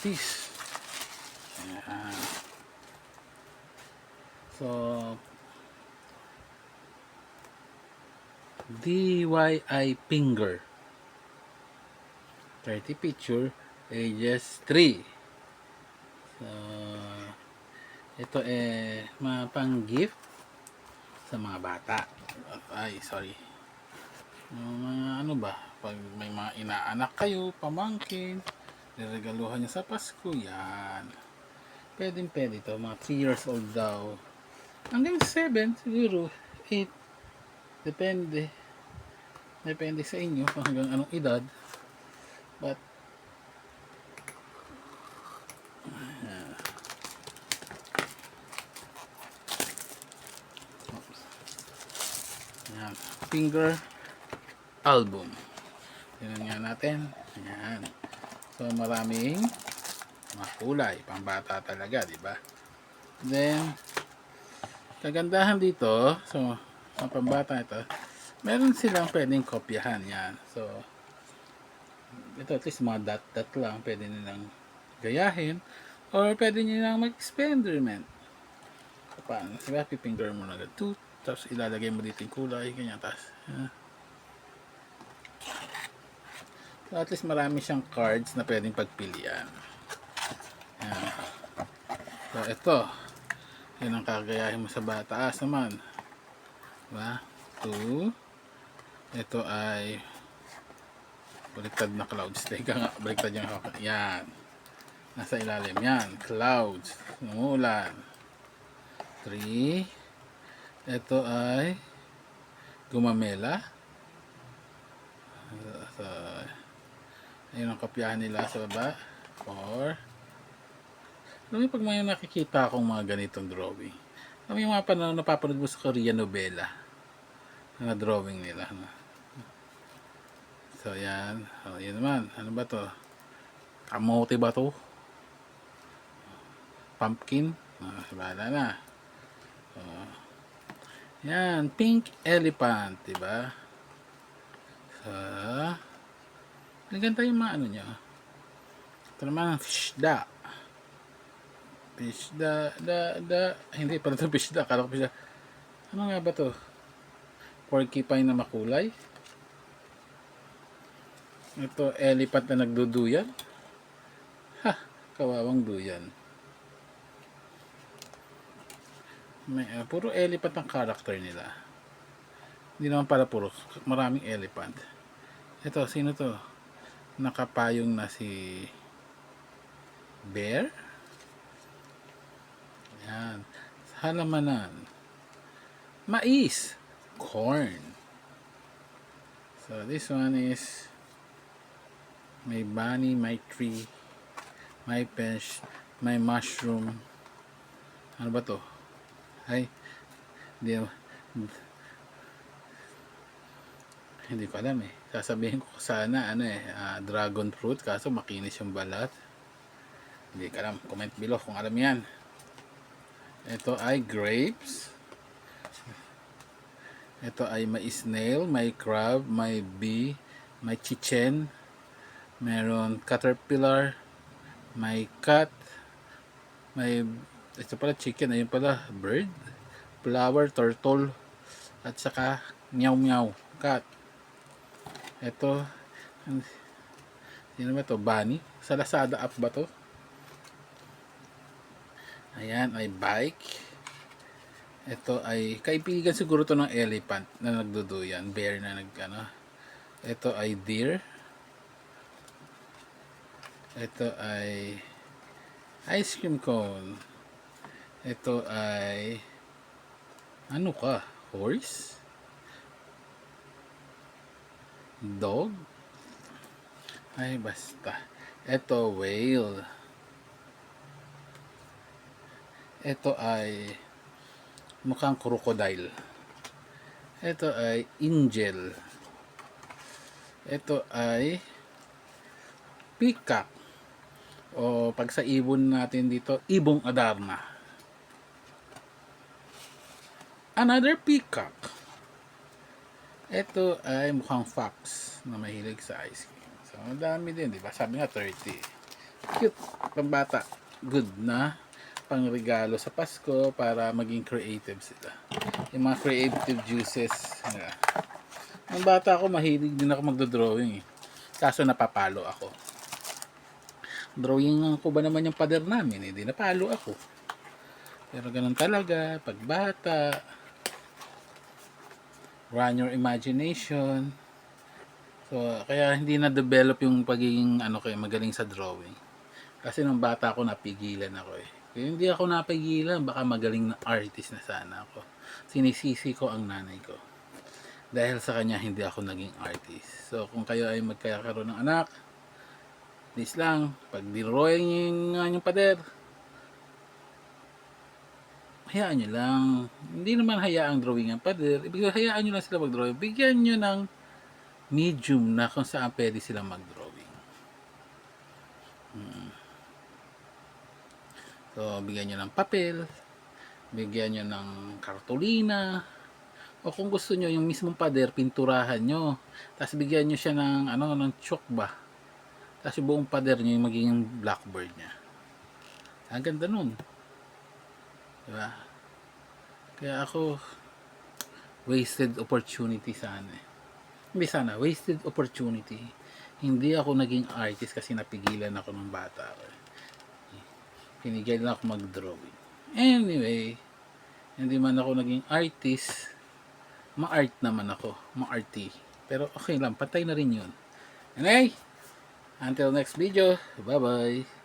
this? Ayan. So, DIY finger. 30 picture, ages 3. So, ito pang gift sa mga bata. Ay, sorry. Yung mga ano ba, pag may mga inaanak kayo, pamangkin, niregaluhan nyo sa Pasko, yan. Pwede to, mga 3 years old daw. Hanggang 7, siguro, 8. Depende. Depende sa inyo kung hanggang anong edad. But, yan. Finger album. Tingnan nga natin. Ayan. So, maraming mga kulay. Pambata talaga, di ba? Then, kagandahan dito, so, ang pambata ito, meron silang pwedeng kopyahan. Yan. So, ito at least mga dot-dot lang. Pwede nilang gayahin. Or pwede nilang mag-experiment. So, paano? Diba? Pipinger mo na agad. Tapos ilalagay mo dito yung kulay. Ganyan. Tapos, so, at least marami siyang cards na pwedeng pagpilian. Yan. So, ito. Yan ang kagayahin mo sa bataas naman. Diba? 2. Ito ay baliktad na clouds. Teka nga, baliktad yung hawak. Yan. Nasa ilalim. Yan. Clouds. Umuulan. 3. Ito ay gumamela. So, ayun ang kopyahan nila sa baba. 4. Alam mo pag may nakikita akong mga ganitong drawing. Alam mo yung mga napapanood mo sa Korean novela na drawing nila. No? So, yan. O, yan naman. Ano ba to? Kamote ba to? Pumpkin? Bahala na. So, yan. Pink elephant. Diba? So, naganda yung mga ano niya. Ito naman, fish da. Fish da. Hindi pala ito fish da. Kala ko fish da. Ano nga ba to? Porcupine na makulay. Ito, elephant na nagduduyan. Ha, kawawang duyan. Puro elephant ang character nila. Hindi naman pala puro. Maraming elephant. Ito, sino to? Nakapayong na si bear. Yan. Halamanan. Mais. Corn. So, this one is may bunny, may tree, may fish, may mushroom. Ano ba to? Ay, hindi ko alam eh. Sasabihin ko sana dragon fruit, kaso makinis yung balat. Hindi ko alam. Comment below kung alam yan. Ito ay grapes. Ito ay may snail, may crab, may bee, may chichen, meron caterpillar, may cat, may ito pala chicken, ayun pala bird, flower, turtle, at saka meow meow cat. Ito, sino ba to? Bunny? Sa Lazada app ba to? Ayan ay bike. Ito ay kaibigan siguro to ng elephant na nagduduyan, bear na Ito ay deer. Ito ay ice cream cone. Ito ay ano ka? Horse? Dog? Ay basta. Ito whale. Ito ay mukhang crocodile. Ito ay angel. Ito ay peacock. O pag sa ibon natin dito, ibong adarna. Another peacock. Ito ay mukhang fox na mahilig sa ice cream. So, madami din, di ba? Sabi nga 30. Cute. Pambata. Good na pangregalo sa Pasko para maging creative sila. Yung mga creative juices. Yeah. Nung bata ako, mahilig din ako magdodrawing eh. Kaso napapalo ako. Drawing ko ba naman yung pader namin, hindi napalo ako. Pero ganun talaga, pag bata, run your imagination. So, kaya hindi na-develop yung pagiging magaling sa drawing. Kasi nung bata ako, napigilan ako eh. Kaya hindi ako napigilan, baka magaling na artist na sana ako. Sinisisi ko ang nanay ko. Dahil sa kanya, hindi ako naging artist. So, kung kayo ay magkakaroon ng anak, please lang, pag drawing yung pader, hayaan nyo lang. Hindi naman hayaang drawing ang pader. Ibig sabihin, hayaan nyo lang sila mag-drawing. Bigyan nyo ng medium na kung saan pwede silang mag-drawing. So, bigyan nyo ng papel, bigyan nyo ng kartolina, o kung gusto nyo, yung mismong pader, pinturahan nyo. Tapos bigyan nyo siya ng, ng chalk ba. Tapos yung buong pader nyo, yung magiging blackboard niya. Ang ganda nun. Diba? Kaya ako, wasted opportunity sana eh. Hindi sana, wasted opportunity. Hindi ako naging artist kasi napigilan ako ng bata ako. Pinigyan lang ako mag-drawing. Anyway, hindi man ako naging artist, ma-art naman ako, ma-arty. Pero okay lang, patay na rin yun. Anyway, until next video, bye-bye.